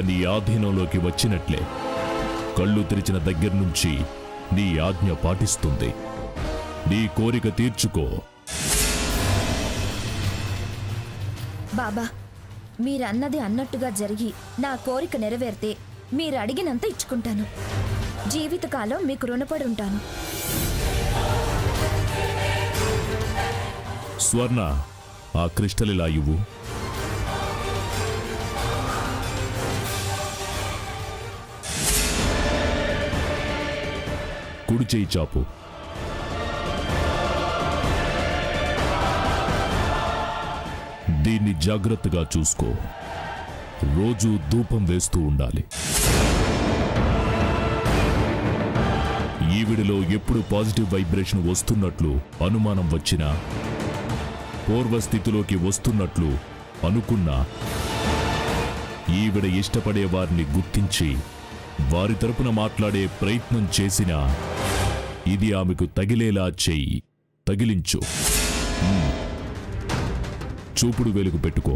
నీ ఆధీనంలోకి వచ్చినట్లే. కళ్ళు తెరిచిన దగ్గర నుంచి నీ ఆజ్ఞ పాటిస్తుంది. నీ కోరిక తీర్చుకో. బాబా, మీరన్నది అన్నట్టుగా జరిగి నా కోరిక నెరవేరితే మీరు అడిగినంత ఇచ్చుకుంటాను. జీవితకాలం మీకు రుణపడి ఉంటాను. స్వర్ణ, ఆ క్రిస్టల్ ఇలా ఇవ్వు. కుడి చేయి చాపు. దీన్ని జాగ్రత్తగా చూసుకో. రోజు ధూపం వేస్తూ ఉండాలి. ఈవిడిలో ఎప్పుడు పాజిటివ్ వైబ్రేషన్ వస్తున్నట్లు అనుమానం వచ్చినా, పూర్వస్థితిలోకి వస్తున్నట్లు అనుకున్నా, ఈవిడ ఇష్టపడే వారిని గుర్తించి వారి తరపున మాట్లాడే ప్రయత్నం చేసినా ఇది ఆమెకు తగిలేలా చెయ్యి. తగిలించు. చూపుడు వెలుగు పెట్టుకో.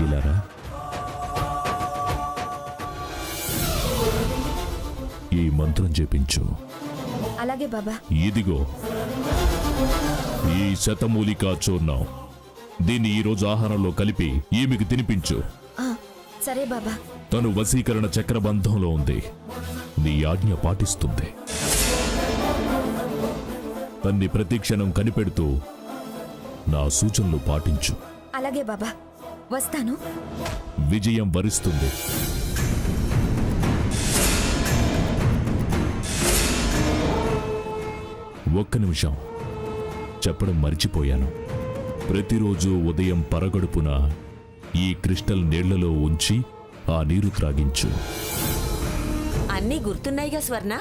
ఇలారా. ఈ మంత్రం జపించు. అలాగే బాబా. ఇదిగో ఈ శతమూలికా చూర్ణం. దీన్ని ఈరోజు ఆహారంలో కలిపి ఈమెకు తినిపించు. సరే బాబా. తను వశీకరణ చక్రబంధంలో ఉంది. నీ ఆజ్ఞ పాటిస్తుంది. తన్ని ప్రతిక్షణం కనిపెడుతూ నా సూచనలు పాటించు. అలాగే బాబా, వస్తాను. విజయం వరిస్తుంది. ఒక్క నిమిషం చెప్పడం మర్చిపోయాను. ప్రతిరోజు ఉదయం పరగడుపున ఈ క్రిస్టల్ నీళ్లలో ఉంచి ఆ నీరు త్రాగించు. అన్నీ గుర్తున్నాయిగా స్వర్ణ?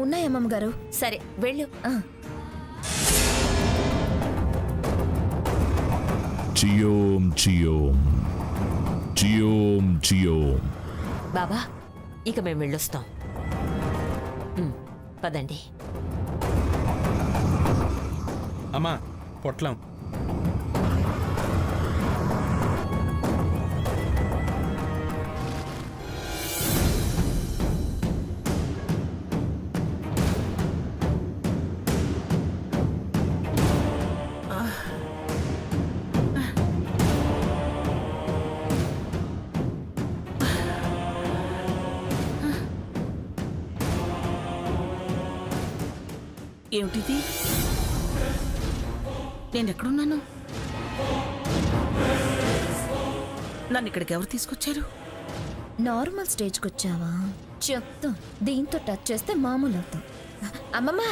ఉన్నాయి అమ్మమ్మ గారు. సరే వెళ్ళు. చియోం చియోం చియోం చియోం. బాబా, ఇక మేము వెళ్ళొస్తాం. పదండి. అమ్మా, పొట్లం. ఏమిటిది? నేనెక్కడున్నాను? నన్ను ఇక్కడికి ఎవరు తీసుకొచ్చారు? నార్మల్ స్టేజ్కి వచ్చావా? చెప్తా. దీంతో టచ్ చేస్తే మామూలు అవుతాం. అమ్మమ్మ,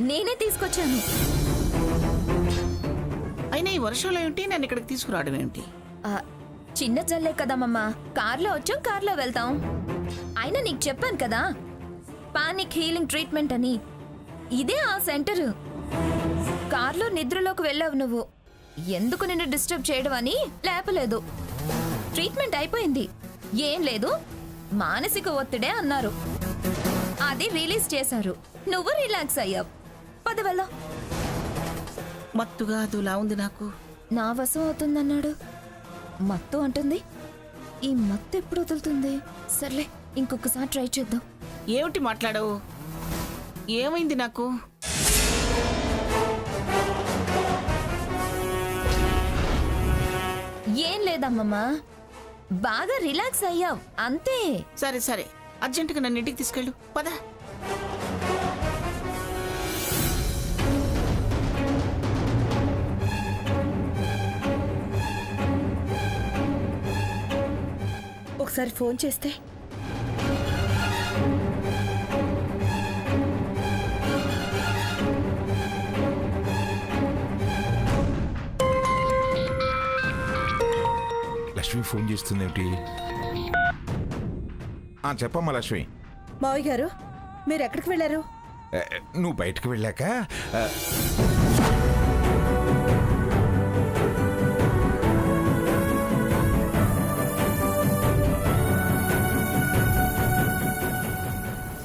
నేనే తీసుకొచ్చాను. అయినా ఈ వర్షంలో ఏమిటి నన్ను ఇక్కడికి తీసుకురావడం ఏమిటి? చిన్న జల్లే కదమ్మమ్మ. కార్లో వచ్చాం, కార్లో వెళ్తాం. అయినా నీకు చెప్పాను కదా, పానిక్ హీలింగ్ ట్రీట్మెంట్ అని. ఇదే ఆ సెంటర్. కార్లో నిద్రలోకి వెళ్ళావు నువ్వు. ఎందుకు నిన్ను డిస్టర్బ్ చేయడం అని లేపలేదు. ట్రీట్మెంట్ అయిపోయింది. ఏం లేదు, మానసిక ఒత్తిడే అన్నారు. అది రిలీజ్ చేశారు. నువ్వు రిలాక్స్ అయ్యావు. పద వెళ్దాం. మత్తుగా అదులా ఉంది నాకు. నా వశం అవుతుందన్నాడు. మత్తు అంటుంది. ఈ మత్తు ఎప్పుడు వదులుతుంది? సర్లే, ఇంకొకసారి ట్రై చేద్దాం. ఏమిటి మాట్లాడవు? ఏమైంది నాకు? ఏం లేదమ్మమ్మా, బాగా రిలాక్స్ అయ్యావు అంతే. సరే సరే, అర్జెంటుగా నన్ను ఇంటికి తీసుకెళ్ళు. పద. ఒకసారి ఫోన్ చేస్తే. లక్ష్మి ఫోన్ చేస్తుందేమిటి? చెప్పమ్మా లక్ష్మి. మావయ్య గారు, మీరు ఎక్కడికి వెళ్ళారు? నువ్వు బయటకు వెళ్ళాక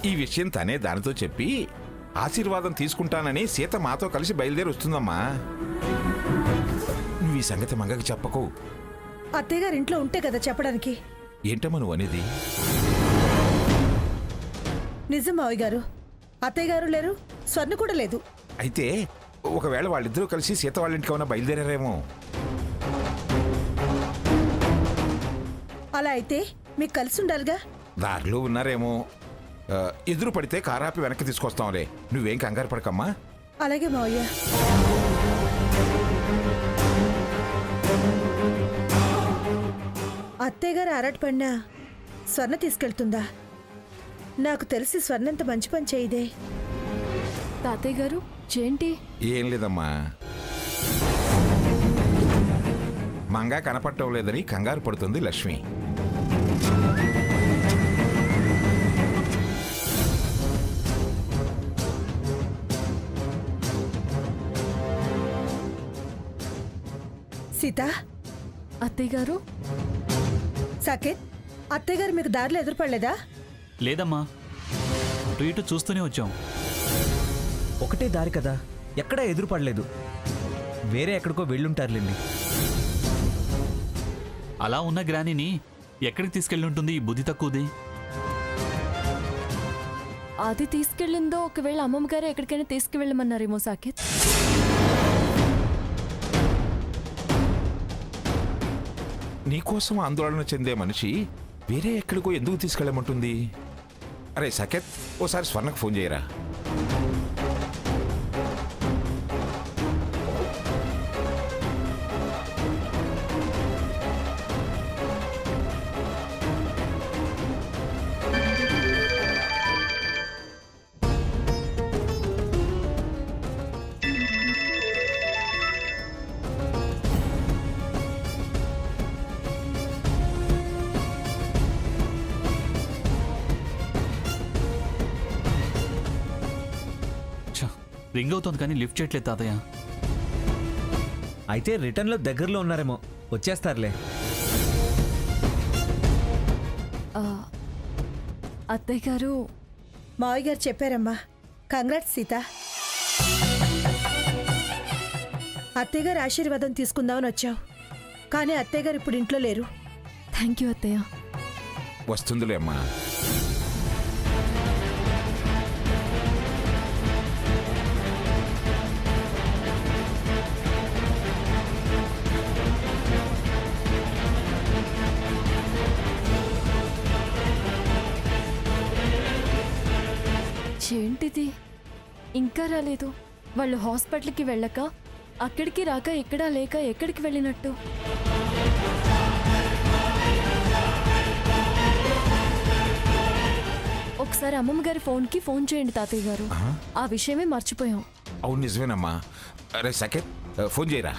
ఈ విషయం తనే దానితో చెప్పి ఆశీర్వాదం తీసుకుంటానని సీత మాతో కలిసి బయలుదేరి వస్తుందమ్మా. నువ్వు ఈ సంగతి మంగకి చెప్పకు. అత్తయ్య గారు ఇంట్లో ఉంటే కదా చెప్పడానికి. ఏంటమ్మా నువ్వు అనేది? నిజం మావయ్య గారు, అత్తయ్య గారు లేరు, స్వర్ణ కూడా లేదు. అయితే ఒకవేళ వాళ్ళిద్దరూ కలిసి సీత వాళ్ళ ఇంటికి ఏమైనా బయలుదేరారేమో. అలా అయితే మీకు కలిసి ఉండాలిగా. దారిలో ఉన్నారేమో. ఎదురు పడితే కారాపి వెనక్కి తీసుకొస్తాంలే, నువ్వేం కంగారు పడకమ్మా. అలాగే మావయ్య. అత్తయ్య గారు ఆరాటపడినా స్వర్ణ తీసుకెళ్తుందా? నాకు తెలిసి స్వర్ణంత మంచి పని చేయదే. తాతయ్య గారు చేంటి? ఏం లేదమ్మా, మంగా కనపడటం లేదని కంగారు పడుతుంది లక్ష్మి. సీత, అత్తయ్య గారు. సాకేత్, అత్తయ్య గారు మీకు దారిలో ఎదురుపడలేదా? లేదమ్మా, అటు ఇటు చూస్తూనే వచ్చాం. ఒకటే దారి కదా, ఎక్కడా ఎదురుపడలేదు. వేరే ఎక్కడికో వెళ్ళుంటారులేండి. అలా ఉన్న గ్రానీని ఎక్కడికి తీసుకెళ్ళి ఉంటుంది ఈ బుద్ధి తక్కువది? అది తీసుకెళ్ళిందో ఒకవేళ అమ్మమ్మ గారు ఎక్కడికైనా తీసుకువెళ్ళమన్నారేమో సాకేత్. నీకోసం ఆందోళన చెందే మనిషి వేరే ఎక్కడికో ఎందుకు తీసుకెళ్ళమంటుంది? అరే సకేత్, ఓసారి స్వర్ణకు ఫోన్ చేయరా. రింగ్ అవుతుంది కానీ లిఫ్ట్ చేయట్లేదు తాతయ్య. అయితే రిటర్న్లో దగ్గరలో ఉన్నారేమో, వచ్చేస్తారులే. అత్తయ్య గారు. మావయ్య గారు చెప్పారమ్మా. కంగ్రాట్స్ సీత. అత్తయ్య గారు ఆశీర్వాదం తీసుకుందామని వచ్చావు, కానీ అత్తయ్య గారు ఇప్పుడు ఇంట్లో లేరు. థ్యాంక్ యూ అత్తయ్య. వస్తుందిలే అమ్మా. ఏంటిది ఇంకా రాలేదు? వాళ్ళు హాస్పిటల్కి వెళ్ళక, అక్కడికి రాక, ఎక్కడా లేక ఎక్కడికి వెళ్ళినట్టు? ఒకసారి అమ్మమ్మ గారి ఫోన్కి ఫోన్ చేయండి తాతయ్య గారు. ఆ విషయమే మర్చిపోయాం. అవును నిజమేనమ్మా. అరే సకేత్, ఫోన్ చేయరా.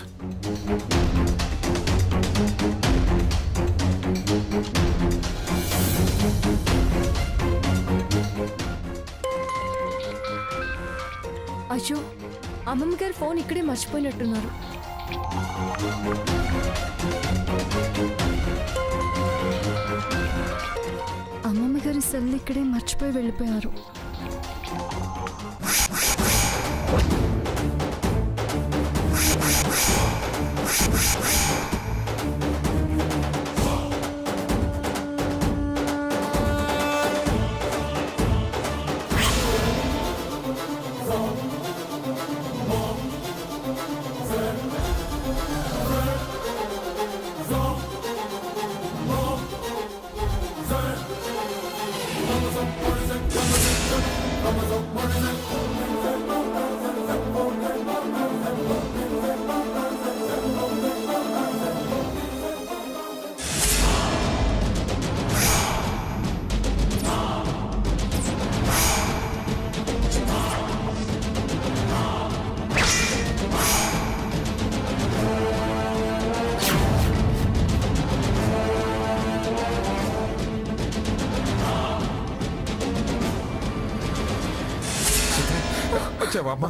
అయ్యో, అమ్మమ్మ గారి ఫోన్ ఇక్కడే మర్చిపోయినట్టున్నారు. అమ్మమ్మ గారి సెల్ ఇక్కడే మర్చిపోయి వెళ్ళిపోయారు. వచ్చావమ్మా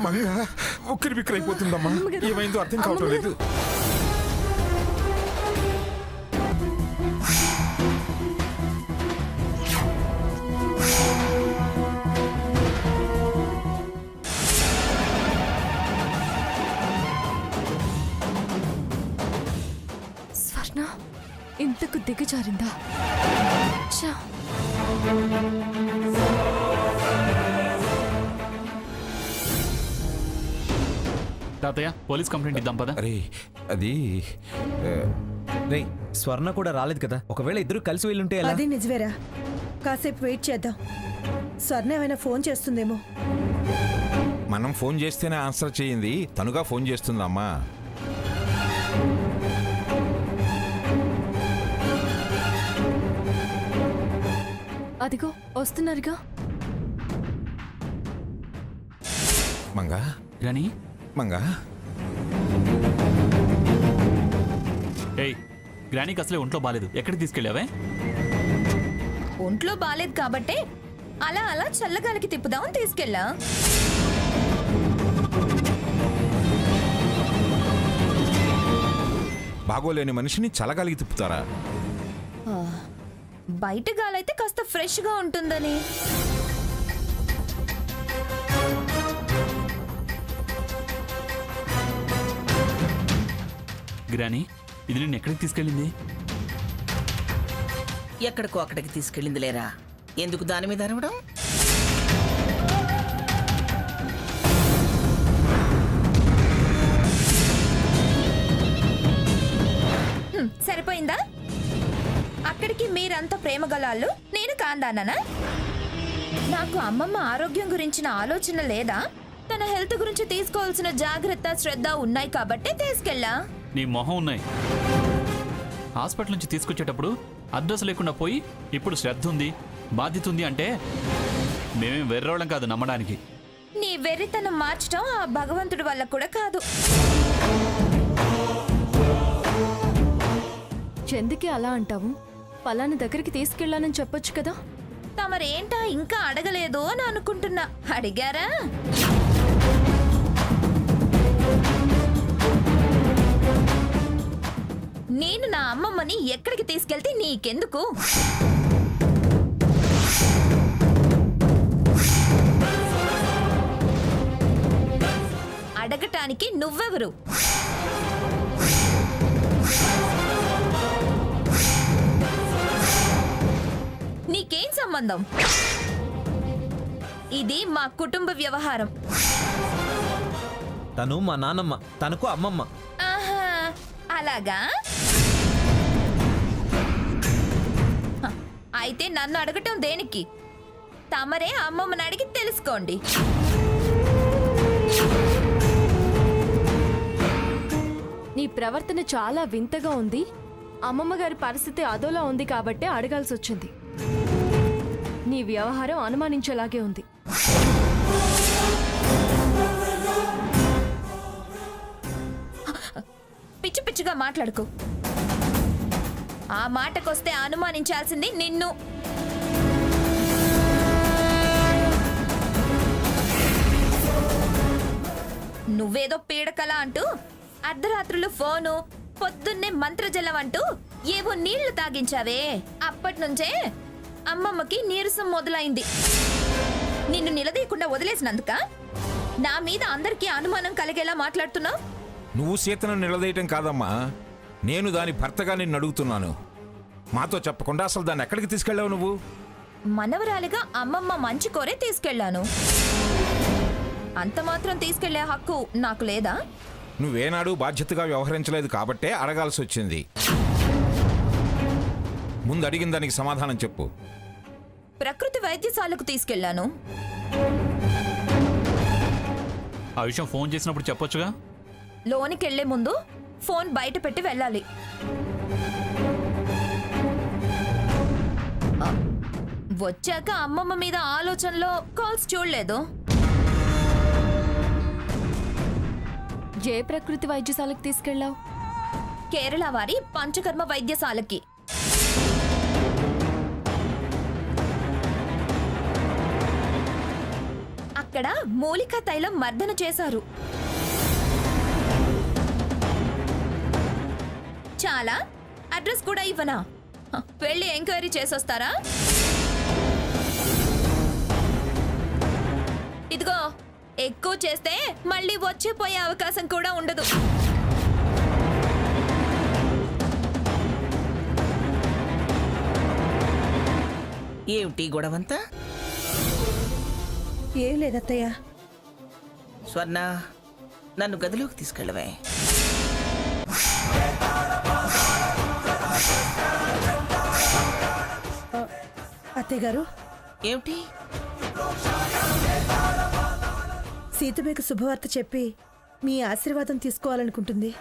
మంగ ఉక్కిరి బిక్కిరి అయిపోతుందమ్మా ఏమైందో అర్థం కావటం లేదు స్వర్ణ ఇంతకు దిగజారిందా ఛా. తాతయ్య పోలీస్ కంప్లైంట్ ఇద్దాం పదా. అరే అది రే స్వర్ణ కూడా రాలేదు కదా, ఒకవేళ ఇద్దరు కలిసి వెళ్ళుంటే ఎలా? అది నిజమేరా, కాసేపు వెయిట్ చేద్దాం. స్వర్ణ ఏమైనా ఫోన్ చేస్తుందేమో. మనం ఫోన్ చేస్తేనే ఆన్సర్ చేయింది, తనుగా ఫోన్ చేస్తుందమ్మా. అదిగో వస్తున్నారుగా. మంగా గ్రాని, మంగా ఏయ్ గ్రానీకి అసలే ఒంట్లో బాలేదు, ఎక్కడికి తీసుకెళ్ళావే? ఒంట్లో బాలేదు కాబట్టే అలా అలా చల్లగాలికి తిప్పుదాం తీసుకెళ్ళా. బాగోలేని మనిషిని చలగాలికి తిప్పుతారా? బయట గాలైతే కాస్త ఫ్రెష్ గా ఉంటుందని. గ్రాని, ఇది నిన్ను ఎక్కడికి తీసుకెళ్ళింది? ఎక్కడికో అక్కడికి తీసుకెళ్ళింది లేరా, ఎందుకు దాని మీద అరవడం? సరిపోయిందా? అక్కడికి మీరంతా ప్రేమగలాళ్ళు, నేను కాందానా? నాకు అమ్మమ్మ ఆరోగ్యం గురించిన ఆలోచన లేదా? తన హెల్త్ గురించి తీసుకోవాల్సిన జాగ్రత్త శ్రద్ధ ఉన్నాయి కాబట్టే తీసుకెళ్ళా. నీ మొహం ఉన్నాయి. హాస్పిటల్ నుంచి తీసుకొచ్చేటప్పుడు అడ్రస్ లేకుండా పోయి ఇప్పుడు శ్రద్ధ ఉంది, బాధ్యత ఉంది అంటే మేమేం వెర్రోళ్ళం కాదు నమ్మడానికి. నీ వెర్రితనం మార్చడం ఆ భగవంతుడి వల్ల కూడా కాదు. ఎందుకే అలా అంటావు? పలాని దగ్గరికి తీసుకెళ్ళానని చెప్పొచ్చు కదా. తమరేంటా ఇంకా అడగలేదు అని అనుకుంటున్నా. అడిగారా? నేను నా అమ్మమ్మని ఎక్కడికి తీసుకెళ్తే నీకెందుకు? అడగటానికి నువ్వెవరు? నీకేం సంబంధం? ఇది మా కుటుంబ వ్యవహారం. తను మా నాన్నమ్మ, తనకు అమ్మమ్మ. ఆహా, అలాగా? హ, అయితే నన్ను అడగటం దేనికి? తమరే అమ్మమ్మని అడిగి తెలుసుకోండి. నీ ప్రవర్తన చాలా వింతగా ఉంది. అమ్మమ్మ గారి పరిస్థితి అదోలా ఉంది కాబట్టే అడగాల్సి వచ్చింది. నీ వ్యవహారం అనుమానించేలాగే ఉంది. పిచ్చి పిచ్చిగా మాట్లాడుకో. ఆ మాటకొస్తే అనుమానించాల్సింది నిన్ను. నువ్వేదో పీడకల అంటూ అర్ధరాత్రులు ఫోను, పొద్దున్నే మంత్రజలం అంటూ ఏవో నీళ్లు తాగించావే. అప్పటి నుంచే అమ్మమ్మకి నీరసం మొదలైంది. నిన్ను నిలదీయకుండా వదిలేసినందుక నా మీద అందరికీ అనుమానం కలిగేలా మాట్లాడుతున్నావు. నువ్వు సీతను నిలదీయటం కాదమ్మా, నేను దాని భర్తగా నిన్ను అడుగుతున్నాను. మాతో చెప్పకుండా అసలు దాన్ని ఎక్కడికి తీసుకెళ్ళావు నువ్వు? మనవరాలిగా అమ్మమ్మ మంచి కోరే తీసుకెళ్లాను. అంత మాత్రం తీసుకెళ్లే హక్కు నాకు లేదా? నువ్వేనాడు బాధ్యతగా వ్యవహరించలేదు కాబట్టే అడగాల్సి వచ్చింది. ముందు అడిగిన దానికి సమాధానం చెప్పు. ప్రకృతి వైద్యశాలకు తీసుకెళ్లాను. ఆ విషయం ఫోన్ చేసినప్పుడు చెప్పొచ్చుగా. లోనికెళ్లే ముందు ఫోన్ బయట పెట్టి వెళ్ళాలి. వచ్చాక అమ్మమ్మ మీద ఆలోచనలో కాల్స్ చూడలేదు. ఏ ప్రకృతి వైద్యశాలకు తీసుకెళ్ళావు? కేరళ వారి పంచకర్మ వైద్యశాలకి. ఇక్కడ మూలికా తైలం మర్దన చేశారు. చాలా అడ్రస్ కూడా ఇవ్వనా? వెళ్ళి ఎంక్వైరీ చేసొస్తారా? ఇదిగో, ఎక్కువ చేస్తే మళ్ళీ వచ్చిపోయే అవకాశం కూడా ఉండదు. ఏమిటి గొడవంతా? ఏం లేదత్తయ్య. స్వర్ణ, నన్ను గదిలోకి తీసుకెళ్ళవే. అత్తయ్య గారు, ఏమిటి? సీత మీకు శుభవార్త చెప్పి మీ ఆశీర్వాదం తీసుకోవాలనుకుంటుంది.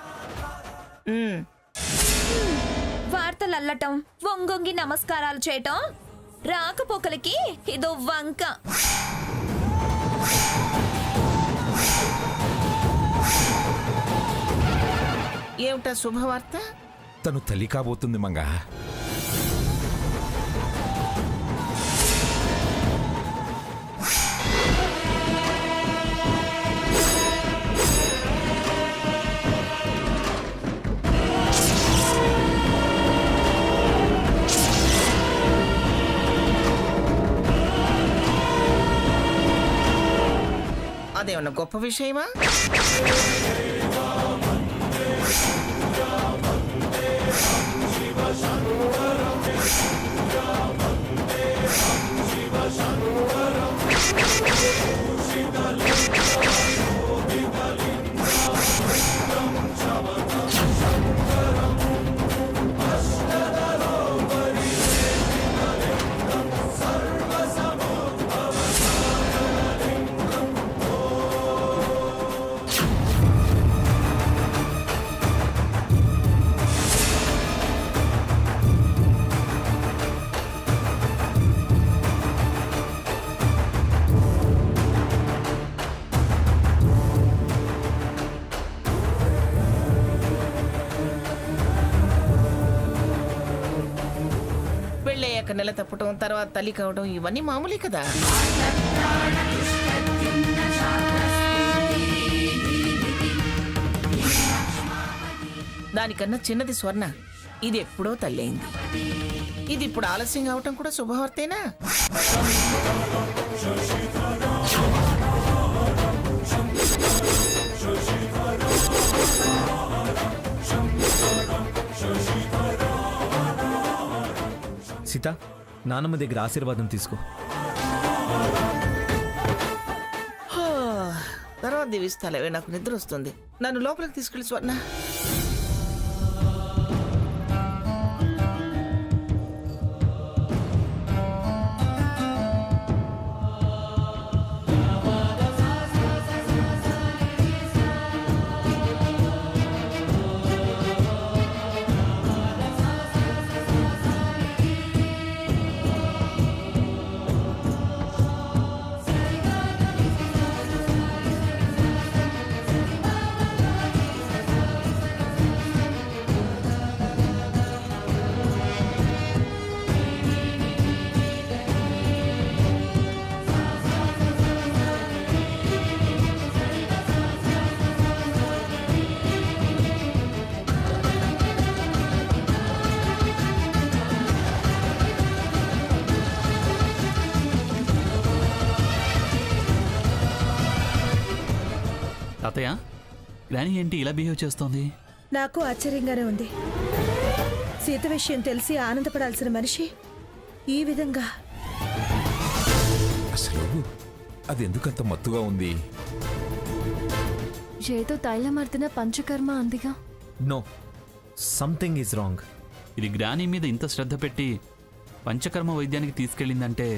వార్తలు అల్లటం, వంగొంగి నమస్కారాలు చేయటం రాకపోకలకి ఇదో వంక. ఏమిటా శుభవార్త? తను తల్లి కాబోతుంది మంగా. అదేమన్నా గొప్ప విషయమా? పెళ్ళయ్యాక నెల తప్పటం, తర్వాత తల్లి కావడం ఇవన్నీ మామూలే కదా. దానికన్నా చిన్నది స్వర్ణ. ఇది ఎప్పుడో తల్లి అయింది. ఇది ఇప్పుడు ఆలస్యం కావటం కూడా శుభవార్తేనా? సీత, నానమ్మ దగ్గర ఆశీర్వాదం తీసుకో. తర్వాత దీవిస్తాలేవే, నాకు నిద్ర వస్తుంది. నన్ను లోపలికి తీసుకెళ్ళి స్వర్ణ. తాతయ్య, గ్రాని ఏంటి ఇలా బిహేవ్ చేస్తోంది? నాకు ఆశ్చర్యంగానే ఉంది. సీత విషయం తెలిసి ఆనందపడాల్సిన మనిషి ఈ విధంగా. అసలు అది ఎందుకంత మత్తుగా ఉంది? ఏదో తైలమర్దిన పంచకర్మ అందిగా. No, something is wrong. ఇది గ్రాని మీద ఇంత శ్రద్ధ పెట్టి పంచకర్మ వైద్యానికి తీసుకెళ్ళిందంటే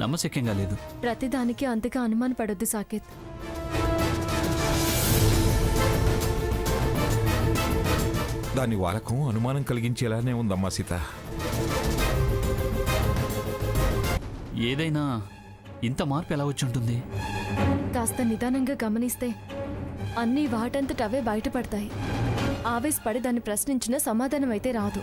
నమ్మశక్యంగా లేదు. ప్రతిదానికి అంతగా అనుమాన పడొద్దు సాకేత్. దాని వాలకం అనుమానం కలిగించేలానే ఉందమ్మా సీత. ఏదైనా ఇంత మార్పు ఎలా వచ్చి ఉంటుంది? కాస్త నిదానంగా గమనిస్తే అన్నీ వాటంతట అవే బయటపడతాయి. ఆవేశపడి దాన్ని ప్రశ్నించిన సమాధానం అయితే రాదు.